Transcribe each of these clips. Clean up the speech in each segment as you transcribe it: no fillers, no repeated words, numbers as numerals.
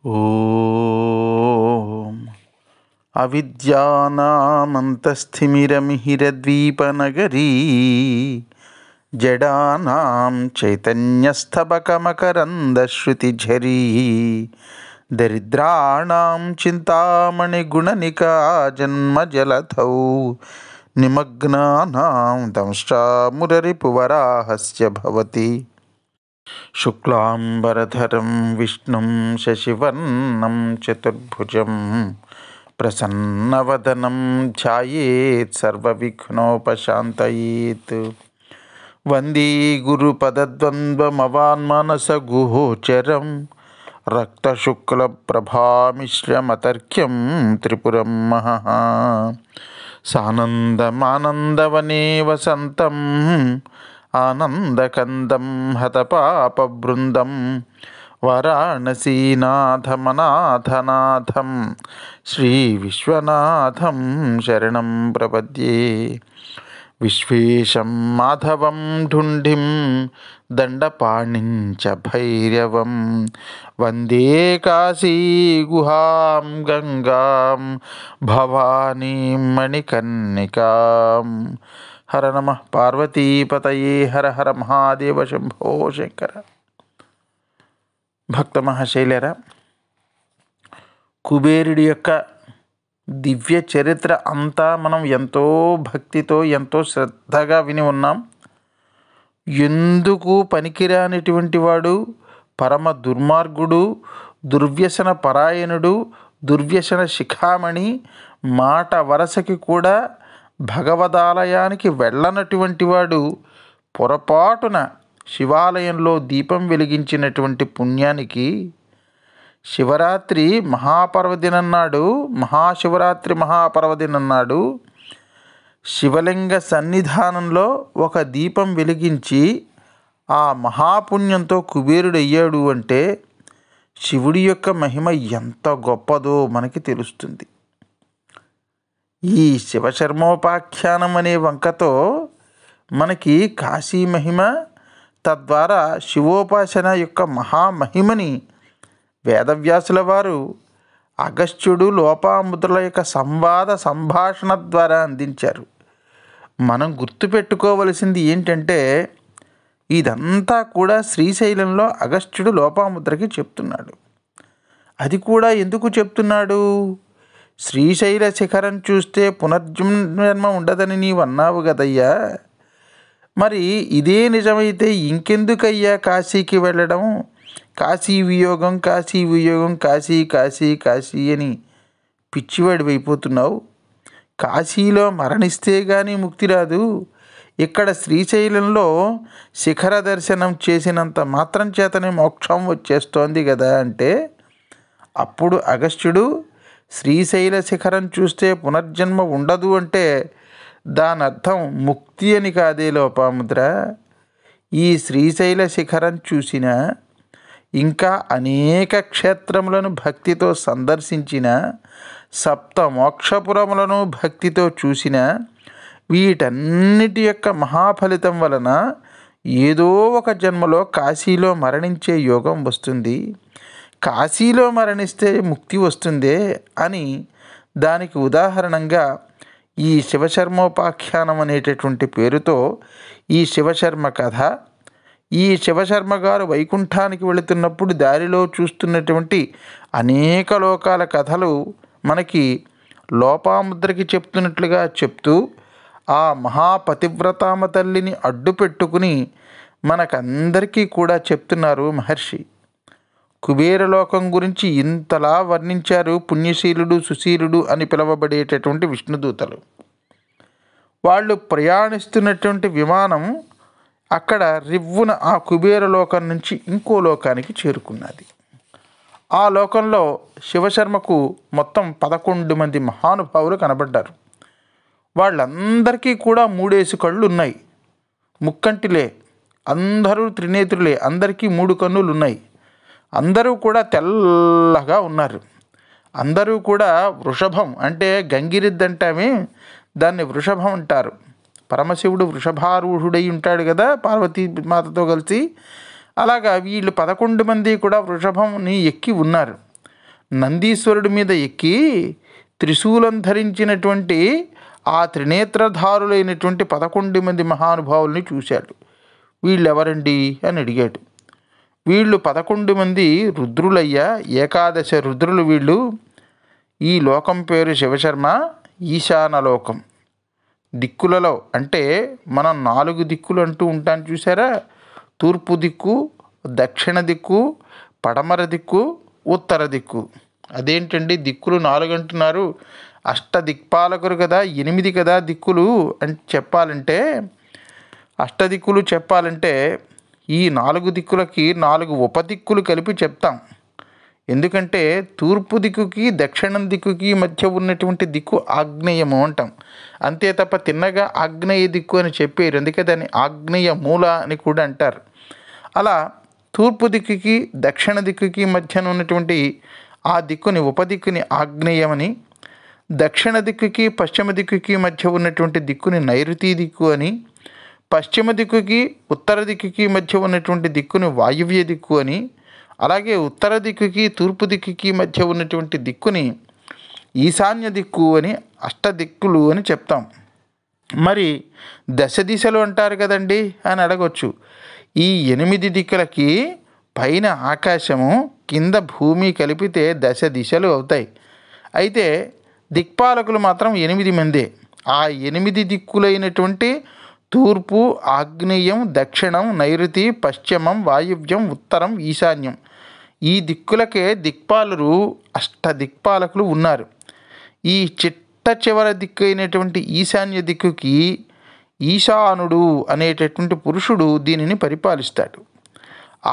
ఓం అవిద్యానామంతస్థిమిరమిహిరద్వీపనగరీ జడానాం చైతన్యస్తబకమకరందశ్రుతిఝరీ దరిద్రాణాం చింతామణిగుణనికా జన్మజలధౌ నిమగ్నానాం దంష్ట్రామురరిపువరాహస్య భవతి. శుక్లాంబరధరం విష్ణుం శశివర్ణం చతుర్భుజం ప్రసన్నవదనం ధ్యాయేత్ సర్వవిఘ్నోపశాంతయేత్. వందే గురుపదద్వంద్వమవాన్మానసగోచరం రక్తశుక్లప్రభామిశ్రమతర్క్యం త్రిపురం మహః. సానందమానందవనే వసంతం ఆనందకందం హతపాపబృందం వారాణసీనాథమనాథనాథం శ్రీవిశ్వనాథం శరణం ప్రపద్యే. విశ్వేశం మాధవం ఢుంఢిం దండపాణిం చ భైరవం వందే కాశీగుహాం గంగాం భవానీం మణికర్ణికాం. హర నమః పార్వతీపతయే హర హర మహాదేవ శంభో శంకర. భక్త మహాశైలరా, కుబేరుడి యొక్క దివ్య చరిత్ర అంతా మనం ఎంతో భక్తితో ఎంతో శ్రద్ధగా విని ఉన్నాం. ఎందుకు పనికిరానిటువంటి వాడు, పరమ దుర్మార్గుడు, దుర్వ్యసన పరాయణుడు, దుర్వ్యసన శిఖామణి, మాట వరసకి కూడా భగవదాలయానికి వెళ్ళనటువంటి వాడు పొరపాటున శివాలయంలో దీపం వెలిగించినటువంటి పుణ్యానికి శివరాత్రి మహాపర్వదినన్నాడు, మహాశివరాత్రి మహాపర్వదినన్నాడు శివలింగ సన్నిధానంలో ఒక దీపం వెలిగించి ఆ మహాపుణ్యంతో కుబేరుడయ్యాడు అంటే శివుడి యొక్క మహిమ ఎంత గొప్పదో మనకి తెలుస్తుంది. ఈ శివశర్మోపాఖ్యానం అనే వంకతో మనకి కాశీ మహిమ, తద్వారా శివోపాసన యొక్క మహామహిమని వేదవ్యాసుల వారు అగస్త్యుడు లోపాముద్రుల యొక్క సంవాద సంభాషణ ద్వారా అందించారు. మనం గుర్తుపెట్టుకోవలసింది ఏంటంటే, ఇదంతా కూడా శ్రీశైలంలో అగస్త్యుడు లోపాముద్రకి చెప్తున్నాడు. అది కూడా ఎందుకు చెప్తున్నాడు? శ్రీశైల శిఖరం చూస్తే పునర్జన్మ ఉండదని నీవు అన్నావు కదయ్యా, మరి ఇదే నిజమైతే ఇంకెందుకయ్యా కాశీకి వెళ్ళడం? కాశీ వియోగం, కాశీ వియోగం, కాశీ కాశీ కాశీ అని పిచ్చివాడి అయిపోతున్నావు. కాశీలో మరణిస్తే కానీ ముక్తి రాదు. ఇక్కడ శ్రీశైలంలో శిఖర దర్శనం చేసినంత మాత్రం చేతనే మోక్షం వచ్చేస్తోంది కదా అంటే, అప్పుడు అగస్త్యుడు శ్రీశైల శిఖరం చూస్తే పునర్జన్మ ఉండదు అంటే దాని అర్థం ముక్తి అని కాదే లోపాముద్ర. ఈ శ్రీశైల శిఖరం చూసిన, ఇంకా అనేక క్షేత్రములను భక్తితో సందర్శించిన, సప్త మోక్షపురములను భక్తితో చూసిన, వీటన్నిటి యొక్క మహాఫలితం వలన ఏదో ఒక జన్మలో కాశీలో మరణించే యోగం వస్తుంది. కాశీలో మరణిస్తే ముక్తి వస్తుందే అని దానికి ఉదాహరణంగా ఈ శివశర్మోపాఖ్యానం అనేటటువంటి పేరుతో ఈ శివశర్మ కథ, ఈ శివశర్మ గారు వైకుంఠానికి వెళుతున్నప్పుడు దారిలో చూస్తున్నటువంటి అనేక లోకాల కథలు మనకి లోపాముద్రకి చెప్తున్నట్లుగా చెప్తూ ఆ మహాపతివ్రతామ తల్లిని అడ్డు పెట్టుకుని మనకందరికీ కూడా చెప్తున్నారు మహర్షి. కుబేరలోకం గురించి ఇంతలా వర్ణించారు పుణ్యశీలుడు, సుశీలుడు అని పిలువబడేటటువంటి విష్ణుదూతలు. వాళ్ళు ప్రయాణిస్తున్నటువంటి విమానం అక్కడ రివ్వున ఆ కుబేరలోకం నుంచి ఇంకో లోకానికి చేరుకున్నది. ఆ లోకంలో శివశర్మకు మొత్తం 11 మంది మహానుభావులు కనబడ్డారు. వాళ్ళందరికీ కూడా 3 కళ్ళు ఉన్నాయి, ముక్కంటిలే, అందరూ త్రినేత్రులే, అందరికీ 3 కన్నులు ఉన్నాయి. అందరూ కూడా తెల్లగా ఉన్నారు. అందరూ కూడా వృషభం అంటే గంగిరిద్దంటామే, దాన్ని వృషభం అంటారు. పరమశివుడు వృషభారూఢుడై ఉంటాడు కదా పార్వతీ మాతతో కలిసి. అలాగా వీళ్ళు 11 మంది కూడా వృషభంని ఎక్కి ఉన్నారు. నందీశ్వరుడి మీద ఎక్కి త్రిశూలం ధరించినటువంటి ఆ త్రినేత్రధారులైనటువంటి 11 మంది మహానుభావుల్ని చూశాడు. వీళ్ళెవరండి అని అడిగాడు. వీళ్ళు 11 మంది రుద్రులయ్యా, ఏకాదశ రుద్రులు వీళ్ళు. ఈ లోకం పేరు శివశర్మ, ఈశానలోకం. దిక్కులలో అంటే మనం 4 దిక్కులు అంటూ ఉంటాం చూసారా, తూర్పు దిక్కు, దక్షిణ దిక్కు, పడమర దిక్కు, ఉత్తర దిక్కు. అదేంటండి దిక్కులు 4 అంటున్నారు? అష్టదిక్పాలకులు కదా, 8 కదా దిక్కులు అని చెప్పాలంటే, అష్టదిక్కులు చెప్పాలంటే ఈ 4 దిక్కులకి 4 ఉపదిక్కులు కలిపి చెప్తాం. ఎందుకంటే తూర్పు దిక్కుకి దక్షిణం దిక్కుకి మధ్య ఉన్నటువంటి దిక్కు ఆగ్నేయము అంటాం. అంతే తప్ప తిన్నగా ఆగ్నేయ దిక్కు అని చెప్పారు, అందుకే దాన్ని ఆగ్నేయ మూల అని కూడా అంటారు. అలా తూర్పు దిక్కుకి దక్షిణ దిక్కుకి మధ్యన ఉన్నటువంటి ఆ దిక్కుని ఉపదిక్కుని ఆగ్నేయమని, దక్షిణ దిక్కుకి పశ్చిమ దిక్కుకి మధ్య ఉన్నటువంటి దిక్కుని నైరుతి దిక్కు అని, పశ్చిమ దిక్కుకి ఉత్తర దిక్కుకి మధ్య ఉన్నటువంటి దిక్కుని వాయువ్య దిక్కు అని, అలాగే ఉత్తర దిక్కుకి తూర్పు దిక్కుకి మధ్య ఉన్నటువంటి దిక్కుని ఈశాన్య దిక్కు అని, అష్టదిక్కులు అని చెప్తాం. మరి దశ దిశలు అంటారు కదండి అని అడగొచ్చు. ఈ 8 దిక్కులకి పైన ఆకాశము, కింద భూమి కలిపితే దశ దిశలు అవుతాయి. అయితే దిక్పాలకులు మాత్రం 8 మందే. ఆ 8 దిక్కులైనటువంటి తూర్పు, ఆగ్నేయం, దక్షిణం, నైరుతి, పశ్చిమం, వాయువ్యం, ఉత్తరం, ఈశాన్యం, ఈ దిక్కులకే దిక్పాలురు, అష్టదిక్పాలకులు ఉన్నారు. ఈ చివరి దిక్కు అయినటువంటి ఈశాన్య దిక్కుకి ఈశానుడు అనేటటువంటి పురుషుడు దీనిని పరిపాలిస్తాడు.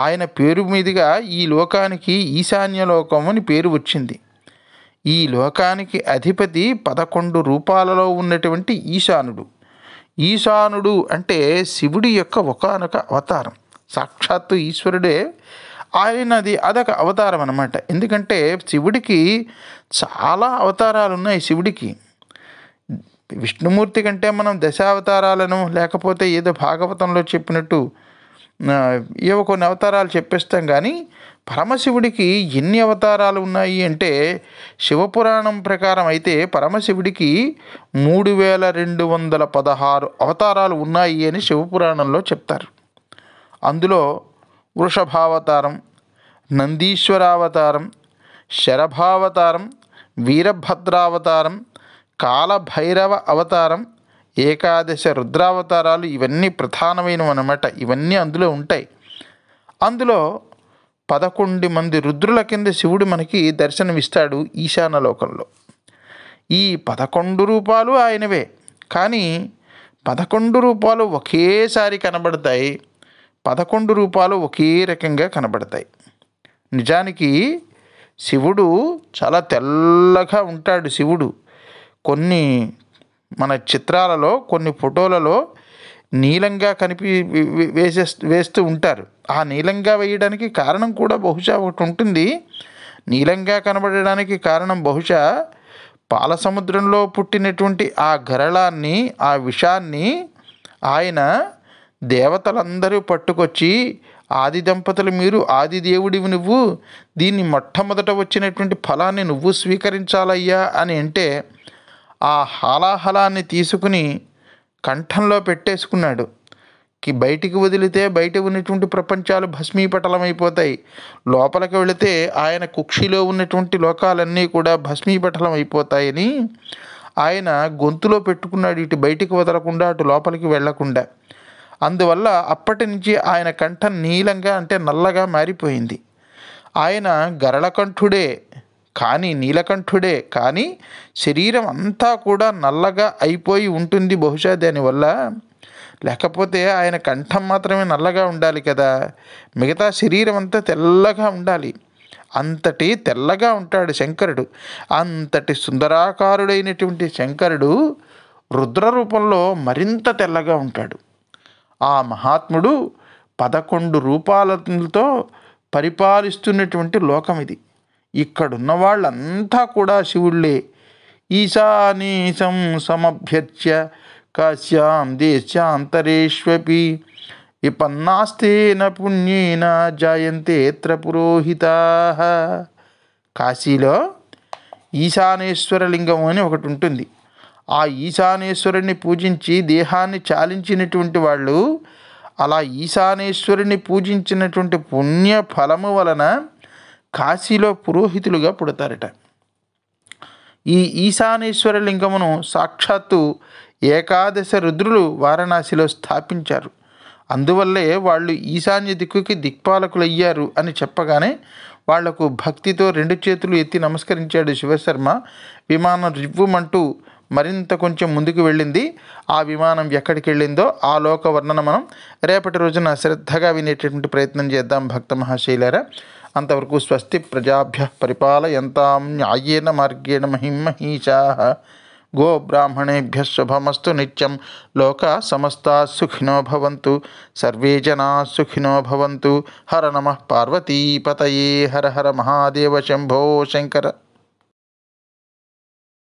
ఆయన పేరు మీదుగా ఈ లోకానికి ఈశాన్యలోకం అని పేరు వచ్చింది. ఈ లోకానికి అధిపతి 11 రూపాలలో ఉన్నటువంటి ఈశానుడు. ఈశానుడు అంటే శివుడి యొక్క ఒకానొక అవతారం, సాక్షాత్తు ఈశ్వరుడే. అదొక అవతారం అన్నమాట. ఎందుకంటే శివుడికి చాలా అవతారాలు ఉన్నాయి. శివుడికి విష్ణుమూర్తి కంటే మనం దశావతారాలను, లేకపోతే ఏదో భాగవతంలో చెప్పినట్టు ఏవో కొన్ని అవతారాలు చెప్పేస్తాం. కానీ పరమశివుడికి ఎన్ని అవతారాలు ఉన్నాయి అంటే, శివపురాణం ప్రకారం అయితే పరమశివుడికి 3216 అవతారాలు ఉన్నాయి అని శివపురాణంలో చెప్తారు. అందులో వృషభావతారం, నందీశ్వరావతారం, శరభావతారం, వీరభద్రావతారం, కాలభైరవ అవతారం, ఏకాదశ రుద్రావతారాలు, ఇవన్నీ ప్రధానమైనవి అన్నమాట. ఇవన్నీ అందులో ఉంటాయి. అందులో 11 మంది రుద్రుల కింద శివుడు మనకి దర్శనమిస్తాడు ఈశాన లోకంలో. ఈ 11 రూపాలు ఆయనవే. కానీ 11 రూపాలు ఒకేసారి కనబడతాయి, 11 రూపాలు ఒకే రకంగా కనబడతాయి. నిజానికి శివుడు చాలా తెల్లగా ఉంటాడు. శివుడు కొన్ని మన చిత్రాలలో, కొన్ని ఫోటోలలో నీలంగా వేస్తూ ఉంటారు. ఆ నీలంగా వేయడానికి కారణం కూడా బహుశా ఒకటి ఉంటుంది. నీలంగా కనబడడానికి కారణం బహుశా పాల సముద్రంలో పుట్టినటువంటి ఆ గరళాన్ని, ఆ విషాన్ని ఆయన దేవతలందరూ పట్టుకొచ్చి, ఆది దంపతులు మీరు, ఆది దేవుడివి నువ్వు, దీన్ని మొట్టమొదట వచ్చినటువంటి ఫలాన్ని నువ్వు స్వీకరించాలయ్యా అని అంటే, ఆ హాలాహలాన్ని తీసుకుని కంఠంలో పెట్టేసుకున్నాడు. బయటికి వదిలితే బయట ఉన్నటువంటి ప్రపంచాలు భస్మీపటలమైపోతాయి, లోపలికి వెళితే ఆయన కుక్షిలో ఉన్నటువంటి లోకాలన్నీ కూడా భస్మీపటలం అయిపోతాయని ఆయన గొంతులో పెట్టుకున్నాడు, ఇటు బయటికి వదలకుండా అటు లోపలికి వెళ్లకుండా. అందువల్ల అప్పటి నుంచి ఆయన కంఠం నీలంగా, అంటే నల్లగా మారిపోయింది. ఆయన గరళకంఠుడే కానీ, నీలకంఠుడే కానీ శరీరం అంతా కూడా నల్లగా అయిపోయి ఉంటుంది బహుశా దానివల్ల. లేకపోతే ఆయన కంఠం మాత్రమే నల్లగా ఉండాలి కదా, మిగతా శరీరం అంతా తెల్లగా ఉండాలి. అంతటి తెల్లగా ఉంటాడు శంకరుడు. అంతటి సుందరాకారుడైనటువంటి శంకరుడు రుద్ర రూపంలో మరింత తెల్లగా ఉంటాడు. ఆ మహాత్ముడు 11 రూపాలతో పరిపాలిస్తున్నటువంటి లోకం ఇది. ఇక్కడున్న వాళ్ళంతా కూడా శివుళ్ళే. ఈశానీశం సమభ్యర్చ్య కాశ్యాం దేశాంతరేష్వపి విపన్నాస్తేన పుణ్యేన జాయంతేత్ర పురోహితాః. కాశీలో ఈశానేశ్వర లింగం అని ఒకటి ఉంటుంది. ఆ ఈశానేశ్వరుని పూజించి దేహాన్ని చాలించినటువంటి వాళ్ళు అలా ఈశానేశ్వరుని పూజించినటువంటి పుణ్య ఫలము వలన కాశీలో పురోహితులుగా పుడతారట. ఈ ఈశానేశ్వర లింగమును సాక్షాత్తు ఏకాదశ రుద్రులు వారణాసిలో స్థాపించారు. అందువల్లే వాళ్ళు ఈశాన్య దిక్కుకి దిక్పాలకులయ్యారు అని చెప్పగానే వాళ్లకు భక్తితో 2 చేతులు ఎత్తి నమస్కరించాడు శివశర్మ. విమానం రివ్వుమంటూ మరింత కొంచెం ముందుకు వెళ్ళింది. ఆ విమానం ఎక్కడికి వెళ్ళిందో ఆ లోక వర్ణన మనం రేపటి రోజున శ్రద్ధగా వినేటటువంటి ప్రయత్నం చేద్దాం భక్త మహాశైలారా. అంతవరకు స్వస్తి ప్రజాభ్యః పరిపాలయంతాం న్యాయేన మార్గేణ మహిమహీషాః. గోబ్రాహ్మణేభ్యః శుభమస్తు నిత్యం. లోకా సమస్తా సుఖినో భవంతు. సర్వే జనా సుఖినో భవంతు. హర నమః పార్వతీపతయే. హర హర మహాదేవ శంభో శంకర.